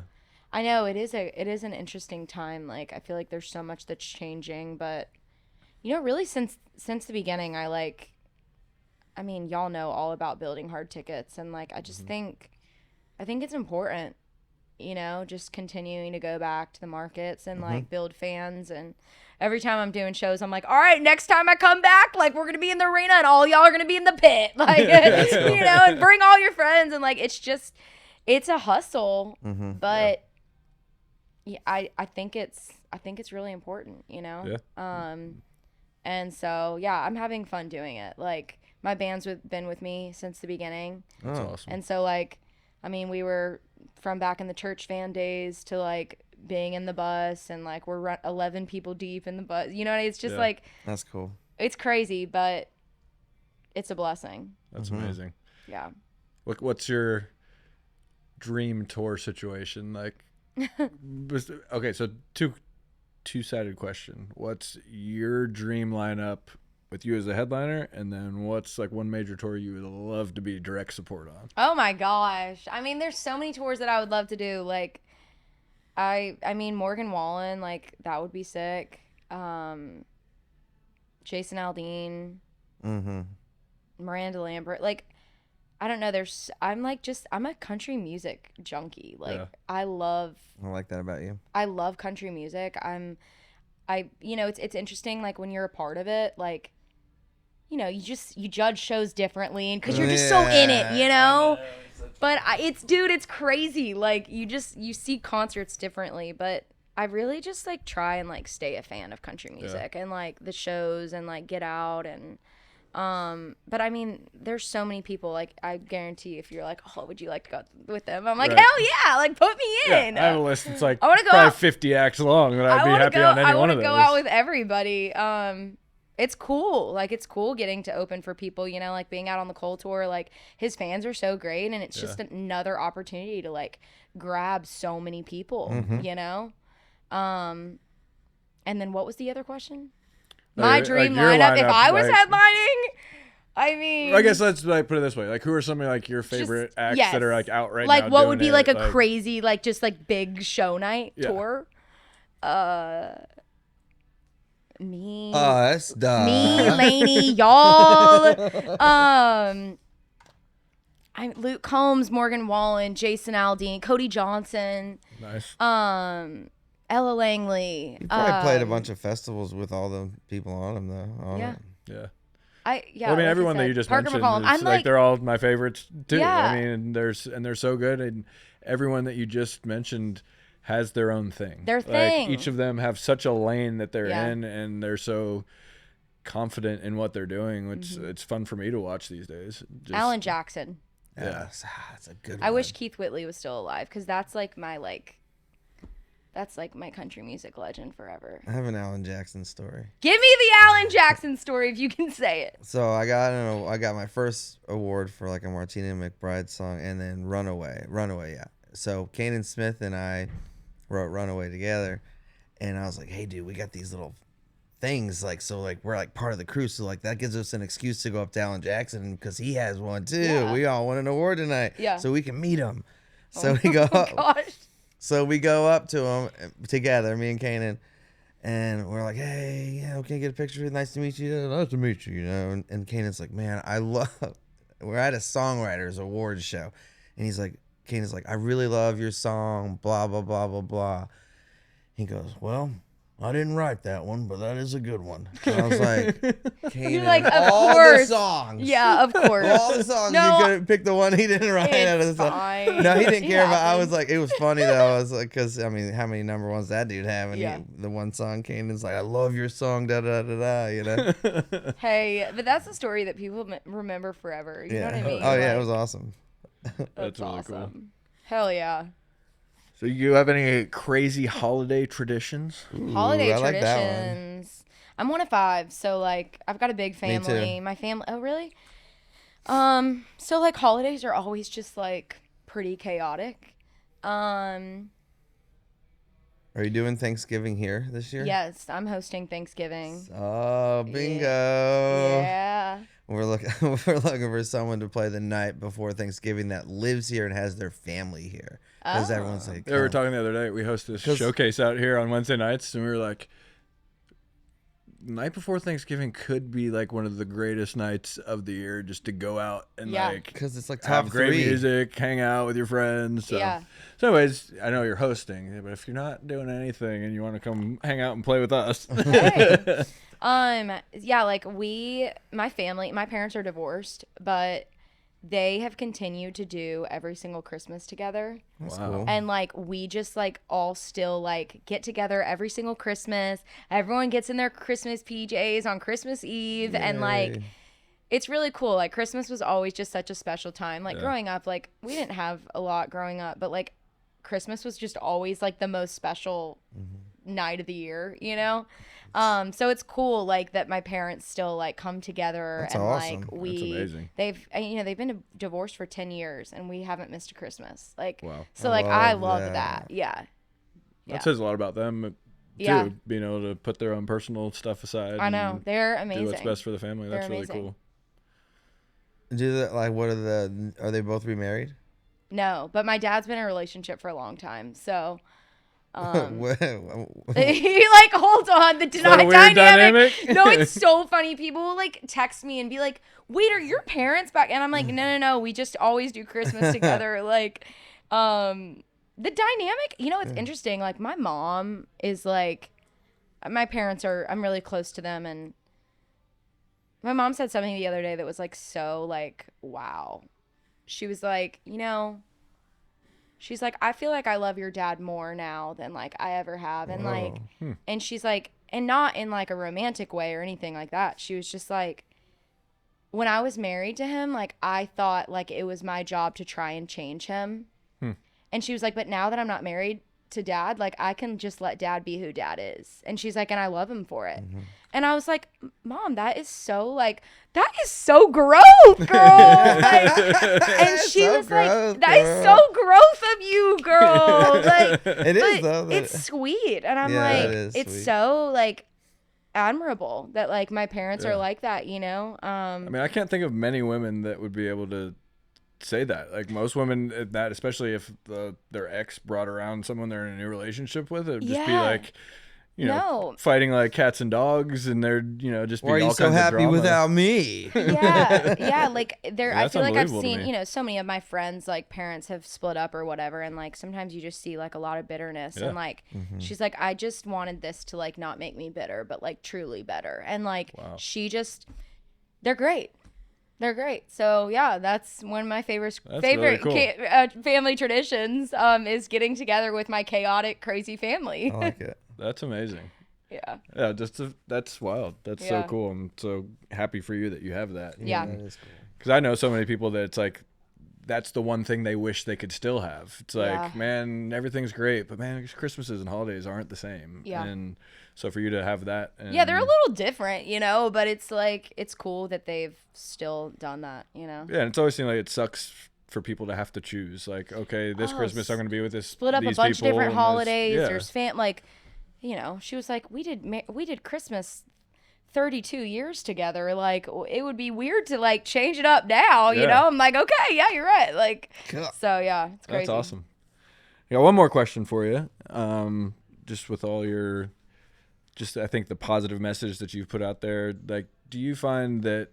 I know it is an interesting time. Like I feel like there's so much that's changing, but you know, really since the beginning, I mean, y'all know all about building hard tickets, and like I just think it's important, you know, just continuing to go back to the markets and like build fans. And every time I'm doing shows, I'm like, all right, next time I come back, like we're gonna be in the arena and all y'all are gonna be in the pit, like you know, and bring all your friends. And like it's a hustle, but yeah, I think it's really important, you know. Yeah. And so yeah, I'm having fun doing it. Like my band's been with me since the beginning. That's Oh. awesome. And so like I mean, we were from back in the church van days to like being in the bus, and like we're 11 people deep in the bus. You know, it's just like, that's cool. it's crazy, but it's a blessing. That's amazing. Yeah. What's your dream tour situation like? Okay, so two-sided question. What's your dream lineup with you as a headliner, and then what's like one major tour you would love to be direct support on? Oh my gosh. I mean, there's so many tours that I would love to do. Like, I mean, Morgan Wallen, like, that would be sick. Jason Aldean. Miranda Lambert. Like, I don't know. I'm a country music junkie. Like, I like that about you. I love country music. It's interesting. Like, when you're a part of it, like, you know, you judge shows differently, and because you're just so in it, you know. But it's crazy. Like, you see concerts differently. But I really just like try and like stay a fan of country music and like the shows and like get out and. But I mean, there's so many people, like, I guarantee if you're like, oh, would you like to go with them? I'm like, hell yeah, like, put me in. Yeah, I have a list. It's like I wanna go probably out, 50 acts long, and I'd be happy on any one of those. I want to go out with everybody. It's cool. Like, it's cool getting to open for people, you know, like being out on the Cole tour, like his fans are so great, and it's just another opportunity to like grab so many people, you know? And then what was the other question? My dream lineup, if I was headlining, I mean, I guess let's like put it this way: like, who are some of like your favorite acts that are like out right now? Like, what would be like a crazy, like just like big show night tour? Me, us, me, Lainey, y'all. I'm Luke Combs, Morgan Wallen, Jason Aldean, Cody Johnson. Nice. Ella Langley. You probably played a bunch of festivals with all the people on them, though. Yeah. Yeah. Well, I mean, like everyone that you just mentioned, I'm like they're all my favorites too. Yeah. I mean, they're so good, and everyone that you just mentioned has their own thing. Their thing. Each of them have such a lane that they're in, and they're so confident in what they're doing. It's fun for me to watch these days. Alan Jackson. Yeah, that's a good one. I wish Keith Whitley was still alive, because that's like my country music legend forever. I have an Alan Jackson story. Give me the Alan Jackson story if you can say it. So I got my first award for like a Martina McBride song, and then Runaway, yeah. So Kanan Smith and I wrote Runaway together, and I was like, hey dude, we got these little things, like, so like we're like part of the crew, so like that gives us an excuse to go up to Alan Jackson because he has one too. Yeah. We all won an award tonight, so we can meet him. So we go up. So we go up to him together, me and Kanan, and we're like, hey, can I get a picture? Nice to meet you. Nice to meet you, you know. And Kanan's like, man, we're at a songwriters awards show, and Kanan's like, I really love your song, blah blah blah blah blah. He goes, well, I didn't write that one, but that is a good one. And I was like, Kanan, you're like, of all course. the songs. Yeah, of course. All the songs, you could pick the one he didn't write out of the song. No, he didn't care about. I was like, it was funny though. I was like, because I mean, how many number ones that dude have? And the one song, Kanan's like, I love your song, da da da da. You know. Hey, but that's a story that people remember forever. You know what I mean? Oh yeah, it was awesome. That's really awesome. Cool. Hell yeah. So you have any crazy holiday traditions? Holiday traditions. I'm one of 5, so like I've got a big family. Me too. My family. Oh really? So like holidays are always just like pretty chaotic. Are you doing Thanksgiving here this year? Yes, I'm hosting Thanksgiving. Oh, bingo! Yeah. We're looking for someone to play the night before Thanksgiving that lives here and has their family here. Because everyone's like, we were talking the other day. We host this showcase out here on Wednesday nights, and we were like, night before Thanksgiving could be like one of the greatest nights of the year, just to go out and like, because it's like have top great 3 music, hang out with your friends. So. Yeah. So anyways, I know you're hosting, but if you're not doing anything and you want to come hang out and play with us, hey. Yeah, like my family, my parents are divorced, but they have continued to do every single Christmas together. That's cool. And like we just like all still like get together every single Christmas. Everyone gets in their Christmas PJs on Christmas Eve. Yay. And like it's really cool. Like Christmas was always just such a special time. Like growing up, like we didn't have a lot growing up, but like Christmas was just always like the most special night of the year, you know? So it's cool like that my parents still like come together. That's and awesome. like That's we amazing. they've been divorced for 10 years and we haven't missed a Christmas. Like Wow. so I like I love love that. Yeah. That says a lot about them too, Yeah. being able to put their own personal stuff aside. I know. and They're amazing. do what's best for the family. They're That's really amazing. cool. Are they both remarried? No, but my dad's been in a relationship for a long time. So What- he like hold on the that a weird dynamic? No, it's so funny. People will like text me and be like, "Wait, are your parents back?" And I'm like, "No. We just always do Christmas together." Like, the dynamic. You know, it's interesting. Like, my mom is like, my parents are. I'm really close to them, and my mom said something the other day that was like so like wow. She was like, you know. She's like, I feel like I love your dad more now than like I ever have. And like, and she's like, and not in like a romantic way or anything like that. She was just like, when I was married to him, like I thought like it was my job to try and change him. And she was like, but now that I'm not married to dad, like I can just let dad be who dad is. And she's like, and I love him for it. And I was like, Mom, that is so growth, girl. Like, and she So was like, gross, that is so growth of you, girl. Like, It is though. it's sweet. And I'm Yeah, like, it is it's sweet. so like admirable that like my parents are like that, you know? I mean, I can't think of many women that would be able to say that. Like most women, that especially if their ex brought around someone they're in a new relationship with, it would just be Yeah. like, you know, No. fighting like cats and dogs, and they're just Why are be you all so kinds of happy drama. without me? Yeah, like there Yeah, I that's feel like I've unbelievable to seen, me. you know, so many of my friends like parents have split up or whatever, and like sometimes you just see like a lot of bitterness. Yeah. And like she's like, I just wanted this to like not make me bitter, but like truly better. And like Wow. they're great. They're great. So yeah, that's one of my That's really cool. family traditions is getting together with my chaotic crazy family. I like it. That's amazing. Yeah. Yeah, that's wild. That's Yeah. so cool. I'm so happy for you that you have that. Yeah. That is cool. Because I know so many people that it's like, that's the one thing they wish they could still have. It's like, Yeah. man, everything's great, but man, Christmases and holidays aren't the same. Yeah. And so for you to have that. And Yeah, they're a little different, you know, but it's like it's cool that they've still done that, you know. Yeah, and it's always seemed like it sucks for people to have to choose. Like, okay, this Oh, Christmas I'm going to be with this. Split up a these bunch of people, different and this- holidays. yeah. There's like, you know, she was like, we did Christmas 32 years together. Like, it would be weird to like change it up now, you Yeah. know. I'm like, okay, yeah, you're right. Like, Cool. so yeah, it's crazy. That's awesome. I got one more question for you. Just with all your, I think the positive message that you've put out there, like, do you find that,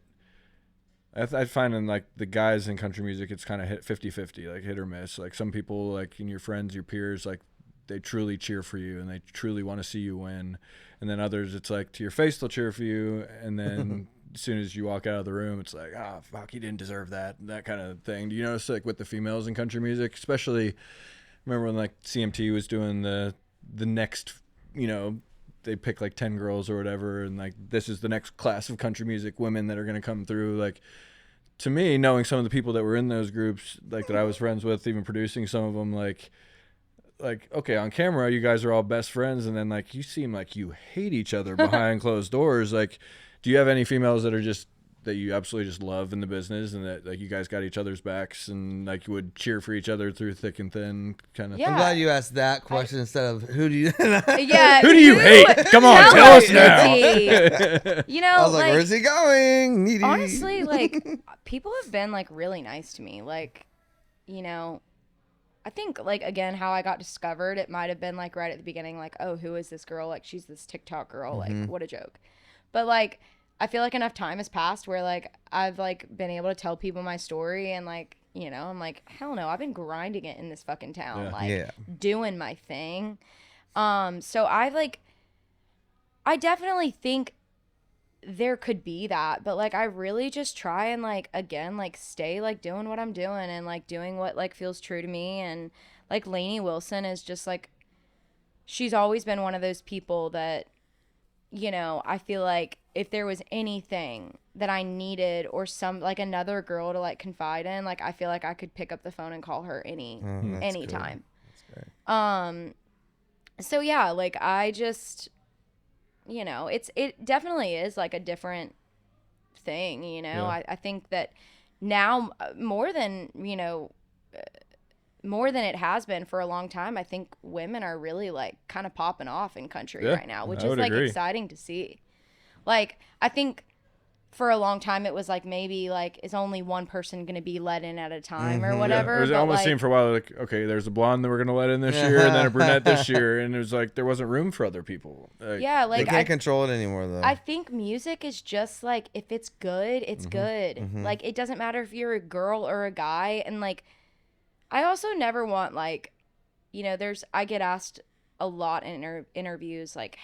I find in like the guys in country music, it's kind of hit 50-50, like hit or miss. Like some people, like in your friends, your peers, like they truly cheer for you and they truly want to see you win. And then others, it's like to your face, they'll cheer for you. And then as soon as you walk out of the room, it's like, fuck, you didn't deserve that kind of thing. Do you notice like with the females in country music, especially, remember when like CMT was doing the next, you know, they pick like 10 girls or whatever, and like this is the next class of country music women that are going to come through. Like, to me, knowing some of the people that were in those groups, like that I was friends with, even producing some of them, like okay, on camera you guys are all best friends, and then like you seem like you hate each other behind closed doors. Like, do you have any females that are just that you absolutely just love in the business, and that like you guys got each other's backs and like you would cheer for each other through thick and thin kind of Yeah. I'm glad you asked that question instead of who do you. Yeah. Who do you hate? Come on, tell us now. You know, I was like, where's he going? Needy. honestly, like people have been like really nice to me. Like, you know, I think like again how I got discovered, it might have been like right at the beginning, like, oh, who is this girl? Like she's this TikTok girl. Like what a joke. But like I feel like enough time has passed where like I've like been able to tell people my story, and like, you know, I'm like, hell no, I've been grinding it in this fucking town, Yeah. like Yeah. doing my thing. So I definitely think there could be that, but like I really just try and like again like stay like doing what I'm doing and like doing what like feels true to me. And like Lainey Wilson is just like, she's always been one of those people that, you know, I feel like if there was anything that I needed or some like another girl to like confide in, like I feel like I could pick up the phone and call her anytime. That's great. So yeah, like I just, it definitely is like a different thing, Yeah. I think that now more than it has been for a long time, I think women are really like kind of popping off in country Yeah, right now, which I is would like agree. exciting to see. Like I think for a long time it was like maybe like is only one person going to be let in at a time or whatever. Yeah, it but almost like, seemed for a while like, okay, there's a blonde that we're gonna let in this year, and then a brunette this year, and it was like there wasn't room for other people. yeah, They like can't control it anymore, though. I think music is just like if it's good, it's good. Like it doesn't matter if you're a girl or a guy, and like I also never want like, I get asked a lot in interviews like,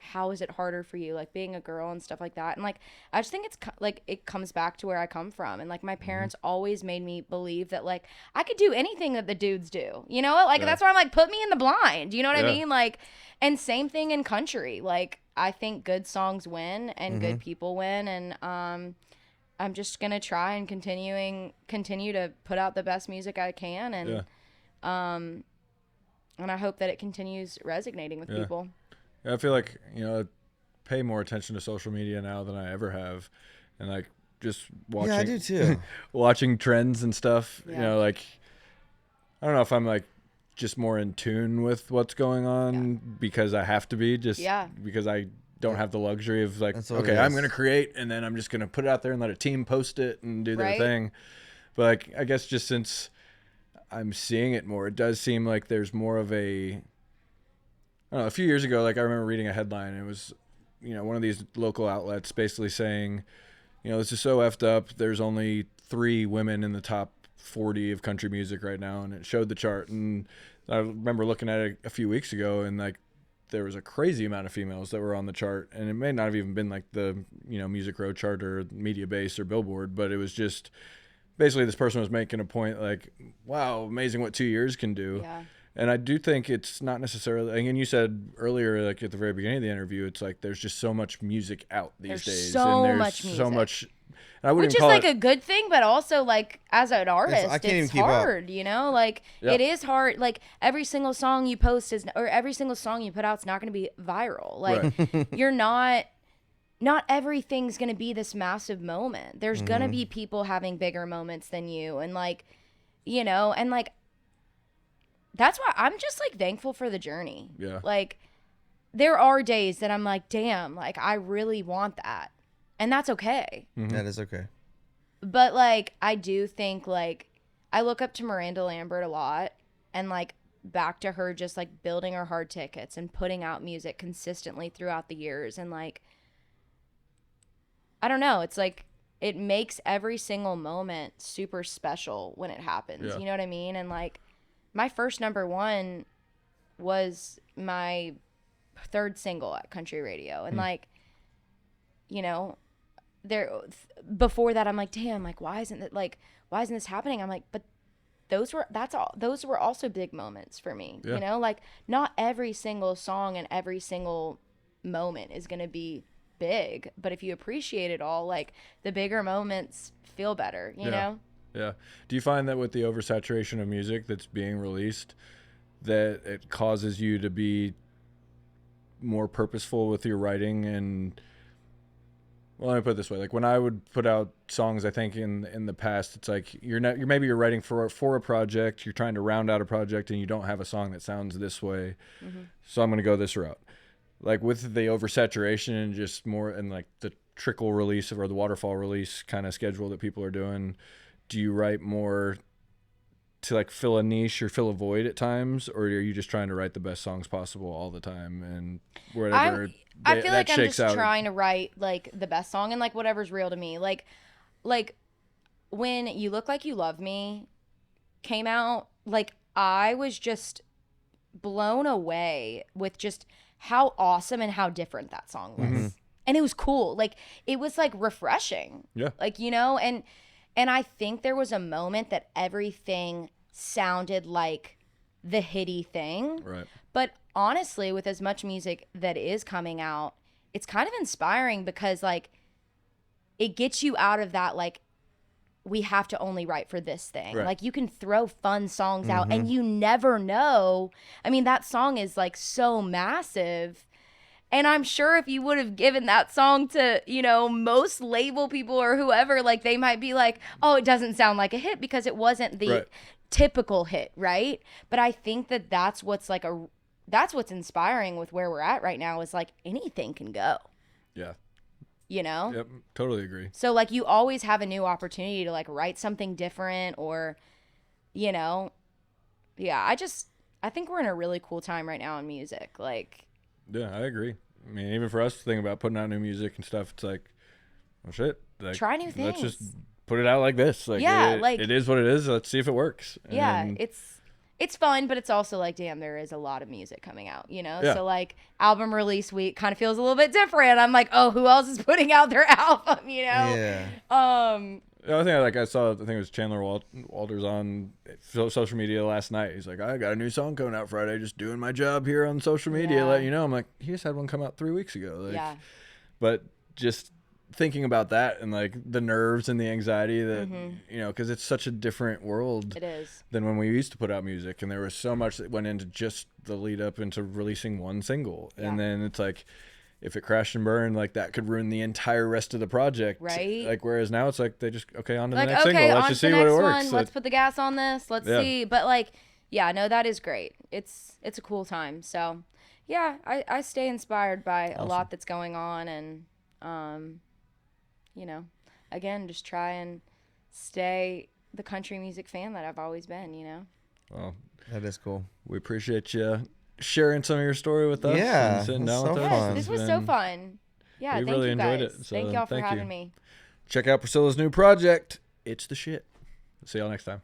how is it harder for you like being a girl and stuff like that, and like I just think it's like it comes back to where I come from, and like my parents always made me believe that like I could do anything that the dudes do, like that's why I'm like put me in the blind, you know what I mean, like, and same thing in country, like I think good songs win and good people win, and I'm just gonna try and continue to put out the best music I can, and and I hope that it continues resonating with people. Yeah, I feel like I pay more attention to social media now than I ever have, and like just watching. Yeah, I do too. Watching trends and stuff. Yeah. Like I don't know if I'm like just more in tune with what's going on because I have to be, just because I don't have the luxury of like, okay, I'm gonna create and then I'm just gonna put it out there and let a team post it and do their thing. But like I guess just since I'm seeing it more, it does seem like there's more of a, I don't know, a few years ago, like I remember reading a headline, and it was, one of these local outlets basically saying, this is so effed up. There's only 3 women in the top 40 of country music right now. And it showed the chart. And I remember looking at it a few weeks ago, and like there was a crazy amount of females that were on the chart. And it may not have even been like the, Music Row chart or Media Base or Billboard, but it was just basically this person was making a point like, wow, amazing what 2 years can do. Yeah. And I do think it's not necessarily, and you said earlier, like at the very beginning of the interview, it's like there's just so much music out these days. So and much music. So much. I wouldn't Which is call like it a good thing, but also like as an artist, it's hard, like it is hard. Like every single song you post or every single song you put out is not going to be viral. Like you're not everything's going to be this massive moment. There's going to be people having bigger moments than you. And like, and like, that's why I'm just like thankful for the journey. Yeah. Like there are days that I'm like, damn, like I really want that. And that's okay. That is okay. But like, I do think like, I look up to Miranda Lambert a lot, and like back to her just like building her hard tickets and putting out music consistently throughout the years. And like, I don't know, it's like, it makes every single moment super special when it happens. Yeah. You know what I mean? And like, my first #1 was my 3rd single at country radio. And like, before that I'm like, damn, like why isn't this happening? I'm like, but those were also big moments for me. Yeah. Like not every single song and every single moment is going to be big, but if you appreciate it all, like the bigger moments feel better, you know? Yeah. Do you find that with the oversaturation of music that's being released, that it causes you to be more purposeful with your writing? And well, let me put it this way: like when I would put out songs, I think in the past, it's like you're writing for a project, you're trying to round out a project, and you don't have a song that sounds this way, so I'm going to go this route. Like with the oversaturation and just more and like the trickle release or the waterfall release kind of schedule that people are doing, do you write more to like fill a niche or fill a void at times, or are you just trying to write the best songs possible all the time and whatever? I feel like I'm just trying to write like the best song and like whatever's real to me. Like when You Look Like You Love Me came out, like I was just blown away with just how awesome and how different that song was. And it was cool. Like it was like refreshing. Yeah. Like, and I think there was a moment that everything sounded like the hitty thing. Right. But honestly, with as much music that is coming out, it's kind of inspiring because like it gets you out of that like we have to only write for this thing. Right. Like you can throw fun songs out and you never know. I mean, that song is like so massive. And I'm sure if you would have given that song to, you know, most label people or whoever, like they might be like, oh, it doesn't sound like a hit because it wasn't the typical hit, right? But I think that that's what's inspiring with where we're at right now is like anything can go. Yeah. You know? Yep. Totally agree. So like you always have a new opportunity to like write something different or, you know, yeah, I think we're in a really cool time right now in music. Like, yeah, I agree. I mean, even for us thinking about putting out new music and stuff, it's like, oh shit. Like, try new things. Let's just put it out like this. Like, yeah, it is what it is. Let's see if it works. Yeah, it's fun, but it's also like, damn, there is a lot of music coming out, you know? Yeah. So like album release week kind of feels a little bit different. I'm like, oh, who else is putting out their album, you know? Yeah. The other thing I saw, I think it was Chandler Walters on social media last night. He's like, I got a new song coming out Friday, just doing my job here on social media, letting you know. I'm like, he just had one come out 3 weeks ago. Like, yeah. But just thinking about that and like the nerves and the anxiety that, you know, because it's such a different world It is. than when we used to put out music. And there was so much that went into just the lead up into releasing one single. Yeah. And then it's like, if it crashed and burned, like that could ruin the entire rest of the project. Right. Like, whereas now it's like, they just, okay, on to the Like, next okay, single. Let's on just to see the what it next works. one. Let's put the gas on this. Let's see. But like, yeah, no, that is great. It's a cool time. So yeah, I stay inspired by a lot that's going on and, you know, again, just try and stay the country music fan that I've always been, you know? Well, That is cool. we appreciate you sharing some of your story with us. Yeah, And sitting that's down so with fun. us. Yes, this was so fun. Yeah, we thank really you enjoyed guys. it, so thank y'all for thank having you. me. Check out Priscilla's new project. It's the shit. See y'all next time.